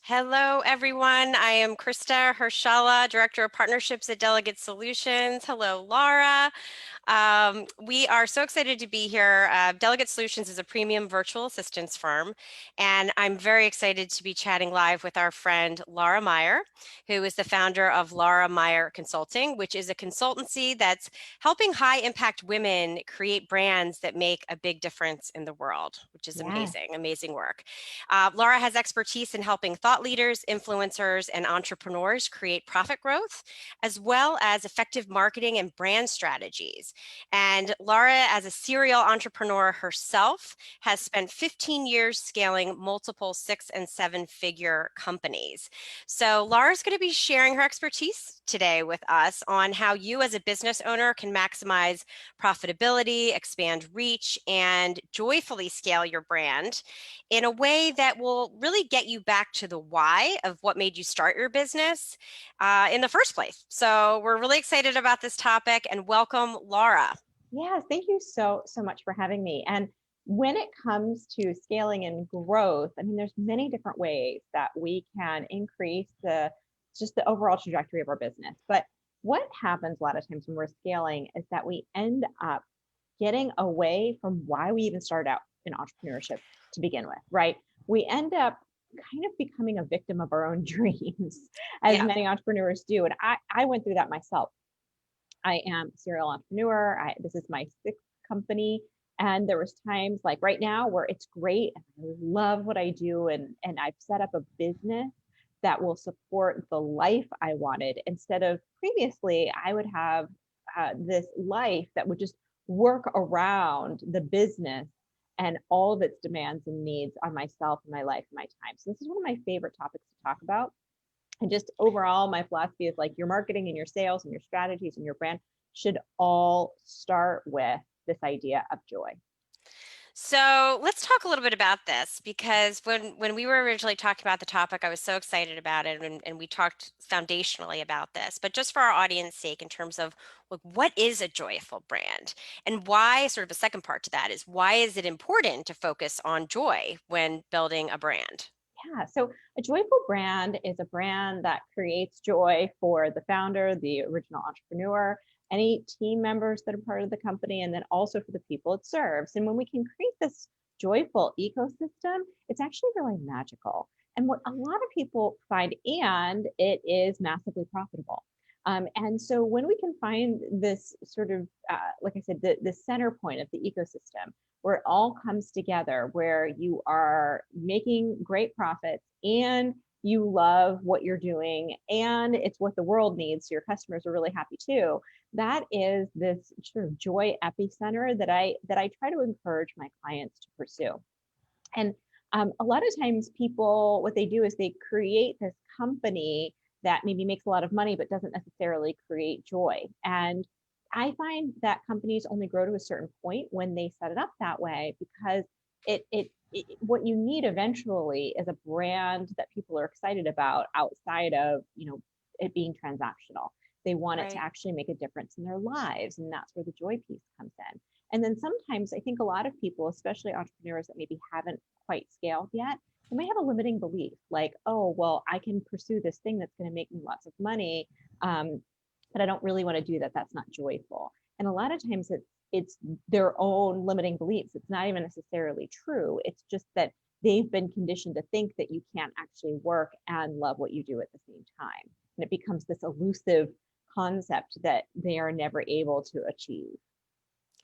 Hello, everyone. I am Krista Hershala, Director of Partnerships at Delegate Solutions. Hello, Laura. We are so excited to be here. Delegate Solutions is a premium virtual assistance firm, and I'm very excited to be chatting live with our friend Laura Meyer, who is the founder of Laura Meyer Consulting, which is a consultancy that's helping high impact women create brands that make a big difference in the world, which is Yeah. amazing, amazing work. Laura has expertise in helping thought leaders, influencers, and entrepreneurs create profit growth, as well as effective marketing and brand strategies. And Laura, as a serial entrepreneur herself, has spent 15 years scaling multiple 6- and 7-figure companies. So Laura's going to be sharing her expertise today with us on how you as a business owner can maximize profitability, expand reach, and joyfully scale your brand in a way that will really get you back to the why of what made you start your business in the first place. So we're really excited about this topic, and welcome, Laura. Yeah. Thank you so much for having me. And when it comes to scaling and growth, I mean, there's many different ways that we can increase the overall trajectory of our business. But what happens a lot of times when we're scaling is that we end up getting away from why we even started out in entrepreneurship to begin with, right? We end up kind of becoming a victim of our own dreams, as Yeah. many entrepreneurs do. And I went through that myself. I am a serial entrepreneur. This is my sixth company. And there was times like right now where it's great. And I love what I do. And I've set up a business that will support the life I wanted. Instead of previously, I would have this life that would just work around the business and all of its demands and needs on myself and my life and my time. So this is one of my favorite topics to talk about. And just overall, my philosophy is like your marketing and your sales and your strategies and your brand should all start with this idea of joy. So let's talk a little bit about this because when we were originally talking about the topic, I was so excited about it, and we talked foundationally about this. But just for our audience sake, in terms of what is a joyful brand and why, sort of a second part to that is why is it important to focus on joy when building a brand? Yeah. So a joyful brand is a brand that creates joy for the founder, the original entrepreneur, any team members that are part of the company, and then also for the people it serves. And when we can create this joyful ecosystem, it's actually really magical. And what a lot of people find, and it is massively profitable. And so when we can find this sort of, like I said, the center point of the ecosystem, where it all comes together, where you are making great profits and you love what you're doing and it's what the world needs. So your customers are really happy too. That is this sort of joy epicenter that I try to encourage my clients to pursue. And a lot of times people, what they do is they create this company that maybe makes a lot of money, but doesn't necessarily create joy. And I find that companies only grow to a certain point when they set it up that way, because what you need eventually is a brand that people are excited about outside of, it being transactional. They want it to Right. actually make a difference in their lives. And that's where the joy piece comes in. And then sometimes I think a lot of people, especially entrepreneurs that maybe haven't quite scaled yet, they may have a limiting belief like, oh, well, I can pursue this thing that's going to make me lots of money. But I don't really want to do that. That's not joyful. And a lot of times it's their own limiting beliefs. It's not even necessarily true. It's just that they've been conditioned to think that you can't actually work and love what you do at the same time. And it becomes this elusive concept that they are never able to achieve.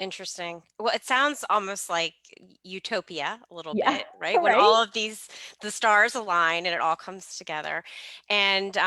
Interesting. Well, it sounds almost like utopia a little Yeah, bit, right? When right. all of the stars align and it all comes together. And,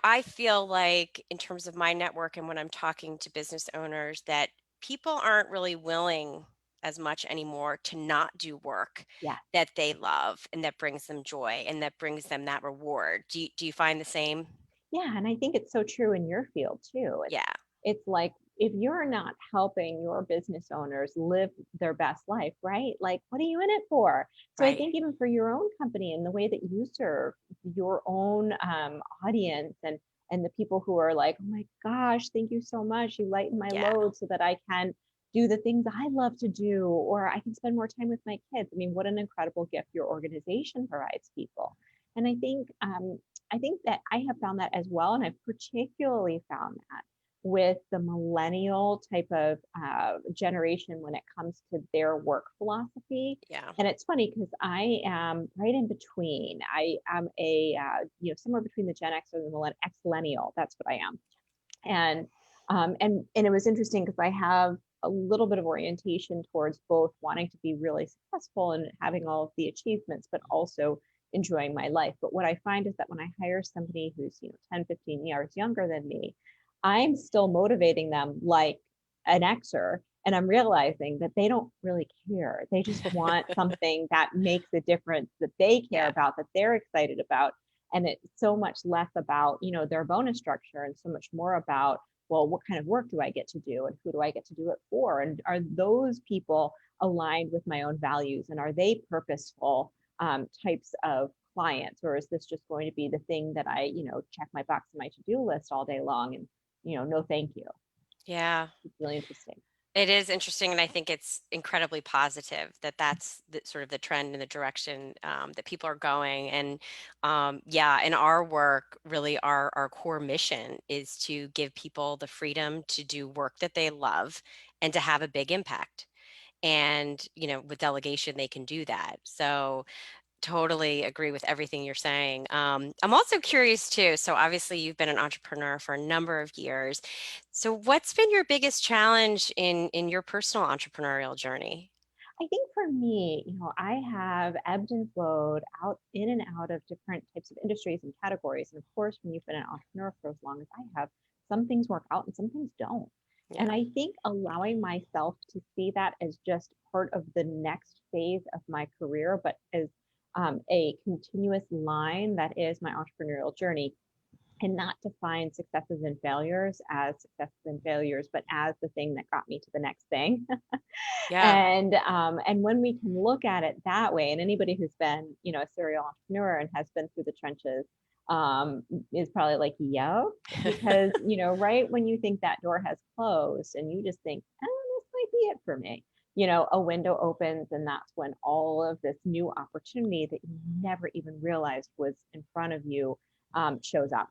I feel like in terms of my network and when I'm talking to business owners, that people aren't really willing as much anymore to not do work Yeah. that they love and that brings them joy and that brings them that reward. Do you find the same? Yeah, and I think it's so true in your field too. Yeah, It's like if you're not helping your business owners live their best life, right? Like what are you in it for? So I right. think even for your own company and the way that you serve your own audience and the people who are like, oh my gosh, thank you so much. You lighten my Yeah. load so that I can do the things I love to do, or I can spend more time with my kids. I mean, what an incredible gift your organization provides people. And I think that I have found that as well, and I've particularly found that with the millennial type of generation when it comes to their work philosophy. Yeah. And it's funny because I am right in between. I am a somewhere between the Gen X or the X-millennial. That's what I am. And and it was interesting because I have a little bit of orientation towards both wanting to be really successful and having all of the achievements, but also enjoying my life. But what I find is that when I hire somebody who's 10, 15 years younger than me, I'm still motivating them like an Xer. And I'm realizing that they don't really care. They just want something that makes a difference, that they care Yeah. about, that they're excited about. And it's so much less about their bonus structure and so much more about, well, what kind of work do I get to do and who do I get to do it for, and are those people aligned with my own values, and are they purposeful types of clients, or is this just going to be the thing that I check my box on my to-do list all day long, and no thank you. Yeah. It's really interesting. It is interesting, and I think it's incredibly positive that that's sort of the trend and the direction that people are going. And yeah, in our work, really, our core mission is to give people the freedom to do work that they love and to have a big impact. And with delegation, they can do that. So totally agree with everything you're saying. I'm also curious too. So obviously, you've been an entrepreneur for a number of years. So what's been your biggest challenge in your personal entrepreneurial journey? I think for me, I have ebbed and flowed out in and out of different types of industries and categories. And of course, when you've been an entrepreneur for as long as I have, some things work out and some things don't. Yeah, And I think allowing myself to see that as just part of the next phase of my career, but as a continuous line that is my entrepreneurial journey, and not define successes and failures as successes and failures, but as the thing that got me to the next thing. yeah, And when we can look at it that way, and anybody who's been a serial entrepreneur and has been through the trenches is probably like, yo, because right when you think that door has closed and you just think, oh, this might be it for me, a window opens, and that's when all of this new opportunity that you never even realized was in front of you shows up.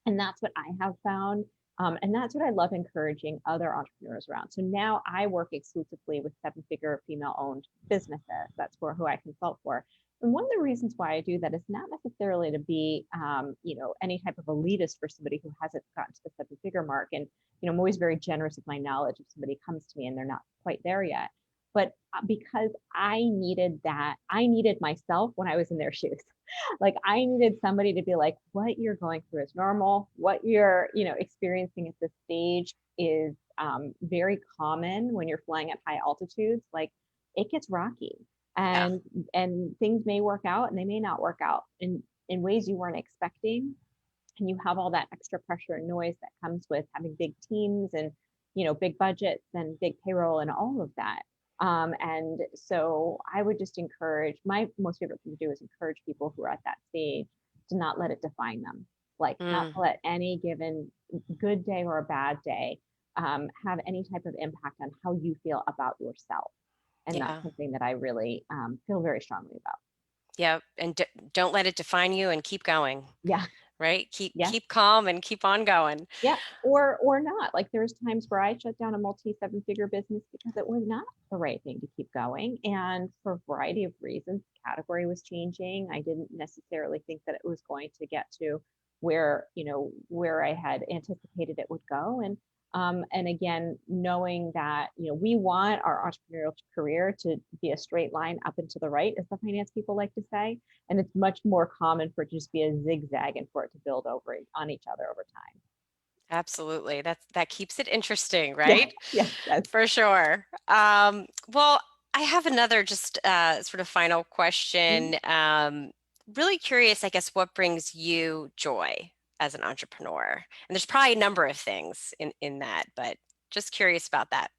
And that's what I have found. And that's what I love encouraging other entrepreneurs around. So now I work exclusively with seven-figure female-owned businesses. That's who I consult for. And one of the reasons why I do that is not necessarily to be, any type of elitist for somebody who hasn't gotten to the seven-figure mark. And I'm always very generous with my knowledge if somebody comes to me and they're not quite there yet. But because I needed myself when I was in their shoes. Like I needed somebody to be like, what you're going through is normal. What you're, experiencing at this stage is very common when you're flying at high altitudes. Like it gets rocky, yeah, and things may work out and they may not work out in ways you weren't expecting. And you have all that extra pressure and noise that comes with having big teams and big budgets and big payroll and all of that. And so I would just encourage, my most favorite thing to do is encourage people who are at that stage to not let it define them. Like not mm, to let any given good day or a bad day have any type of impact on how you feel about yourself. And that's yeah, something that I really feel very strongly about. yeah. And don't let it define you, and keep going. Yeah. Right? Keep Yeah. keep calm and keep on going. Yeah, or not. Like there's times where I shut down a multi seven-figure business because it was not the right thing to keep going. And for a variety of reasons, the category was changing. I didn't necessarily think that it was going to get to where I had anticipated it would go. And again, knowing that, we want our entrepreneurial career to be a straight line up and to the right, as the finance people like to say. And it's much more common for it to just be a zigzag and for it to build over on each other over time. Absolutely. That keeps it interesting, Yeah, right? yeah, yes. For sure. Well, I have another just sort of final Mhm. question. Really curious, I guess, what brings you joy as an entrepreneur? And there's probably a number of things in that, but just curious about that.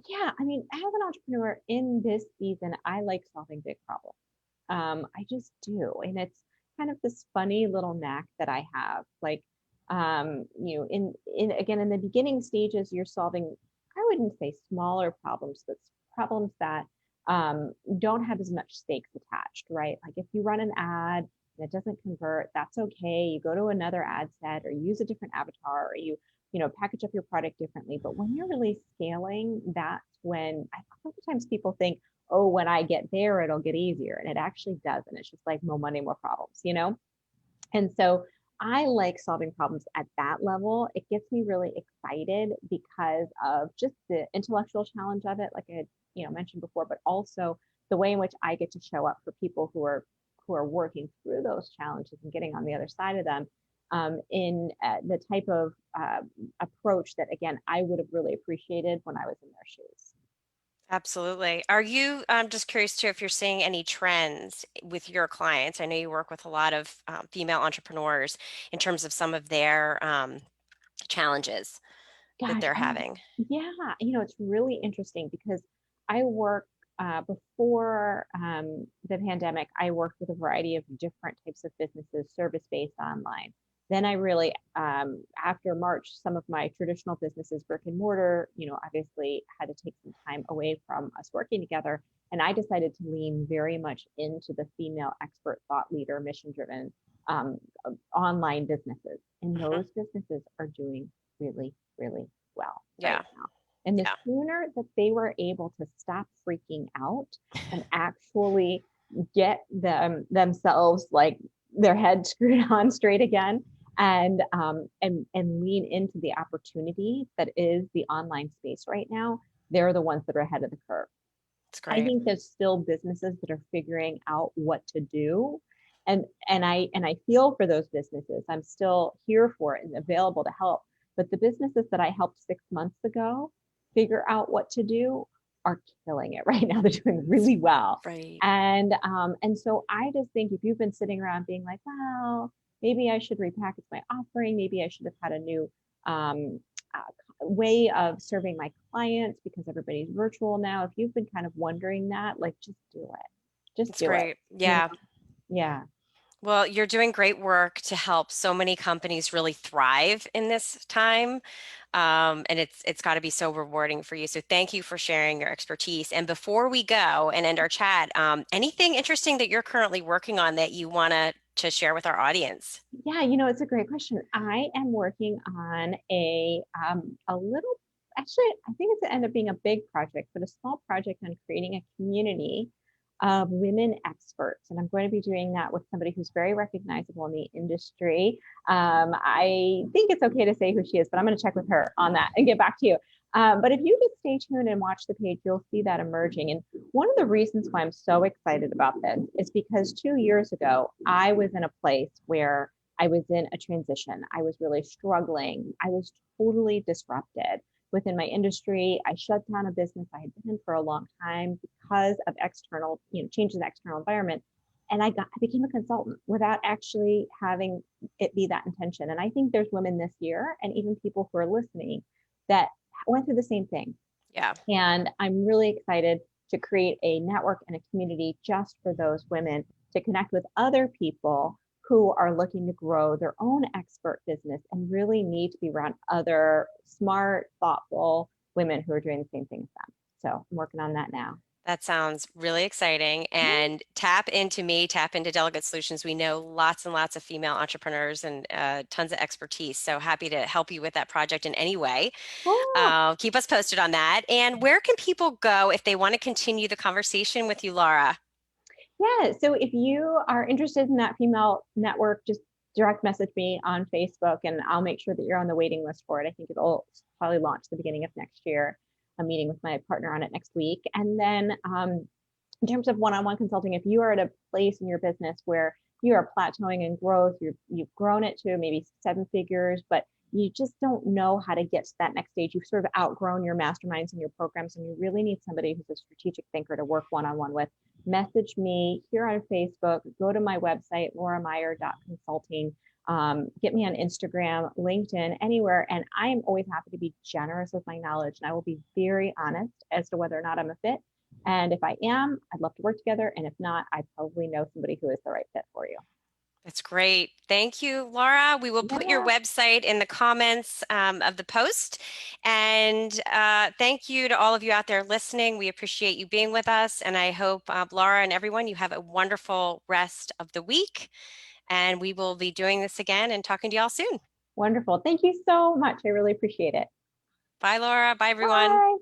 Yeah, I mean, as an entrepreneur in this season, I like solving big problems. I just do. And it's kind of this funny little knack that I have. Like, in again, in the beginning stages, you're solving, I wouldn't say smaller problems, but problems that don't have as much stakes attached, right? Like if you run an ad, and it doesn't convert, that's okay. You go to another ad set or use a different avatar, or package up your product differently. But when you're really scaling, that's when sometimes people think, oh, when I get there, it'll get easier. And it actually doesn't. It's just like more money, more problems. And so I like solving problems at that level. It gets me really excited because of just the intellectual challenge of it, like I had, mentioned before, but also the way in which I get to show up for people who are working through those challenges and getting on the other side of them, in the type of approach that, again, I would have really appreciated when I was in their shoes. Absolutely. Are you, I'm just curious too, if you're seeing any trends with your clients? I know you work with a lot of female entrepreneurs in terms of some of their challenges that Gosh, they're having. yeah, it's really interesting because I work before the pandemic, I worked with a variety of different types of businesses, service-based online. Then I really, after March, some of my traditional businesses, brick and mortar, obviously had to take some time away from us working together. And I decided to lean very much into the female expert, thought leader, mission-driven um, online businesses. And Mhm. those businesses are doing really, really well right Yeah. now. And the Yeah. sooner that they were able to stop freaking out and actually get themselves like their head screwed on straight again, and lean into the opportunity that is the online space right now, they're the ones that are ahead of the curve. It's I great. think there's still businesses that are figuring out what to do. And I feel for those businesses. I'm still here for it and available to help. But the businesses that I helped 6 months ago figure out what to do are killing it right now. They're doing really well. Right. And so I just think if you've been sitting around being like, well, maybe I should repackage my offering, maybe I should have had a new um, uh, way of serving my clients because everybody's virtual now. If you've been kind of wondering that, like just do it. Just It's do it. great. You know? Yeah. Yeah. Well, you're doing great work to help so many companies really thrive in this time. And it's got to be so rewarding for you. So thank you for sharing your expertise. And before we go and end our chat, anything interesting that you're currently working on that you want to share with our audience? Yeah, it's a great question. I am working on a little, actually, I think it's going to end up being a big project, but a small project on creating a community of women experts. And I'm going to be doing that with somebody who's very recognizable in the industry. I think it's okay to say who she is, but I'm going to check with her on that and get back to you. But if you just stay tuned and watch the page, you'll see that emerging. And one of the reasons why I'm so excited about this is because 2 years ago, I was in a place where I was in a transition. I was really struggling. I was totally disrupted within my industry. I shut down a business I had been in for a long time because of external, changes in the external environment. And I became a consultant without actually having it be that intention. And I think there's women this year and even people who are listening that went through the same thing. Yeah. And I'm really excited to create a network and a community just for those women to connect with other people who are looking to grow their own expert business and really need to be around other smart, thoughtful women who are doing the same thing as them. So I'm working on that now. That sounds really exciting. And tap into me, tap into Delegate Solutions. We know lots and lots of female entrepreneurs and tons of expertise. So happy to help you with that project in any way. Cool. Keep us posted on that. And where can people go if they want to continue the conversation with you, Laura? Yeah. So if you are interested in that female network, just direct message me on Facebook and I'll make sure that you're on the waiting list for it. I think it'll probably launch the beginning of next year. I'm meeting with my partner on it next week. And then in terms of one-on-one consulting, if you are at a place in your business where you are plateauing in growth, you've grown it to maybe 7 figures, but you just don't know how to get to that next stage. You've sort of outgrown your masterminds and your programs, and you really need somebody who's a strategic thinker to work one-on-one with. Message me here on Facebook, go to my website, laurameyer.consulting, get me on Instagram, LinkedIn, anywhere. And I am always happy to be generous with my knowledge. And I will be very honest as to whether or not I'm a fit. And if I am, I'd love to work together. And if not, I probably know somebody who is the right fit for you. That's great. Thank you, Laura. We will put your Yeah, website in the comments of the post. And thank you to all of you out there listening. We appreciate you being with us. And I hope, Laura and everyone, you have a wonderful rest of the week. And we will be doing this again and talking to y'all soon. wonderful. Thank you so much. I really appreciate it. Bye, Laura. Bye, everyone. Bye.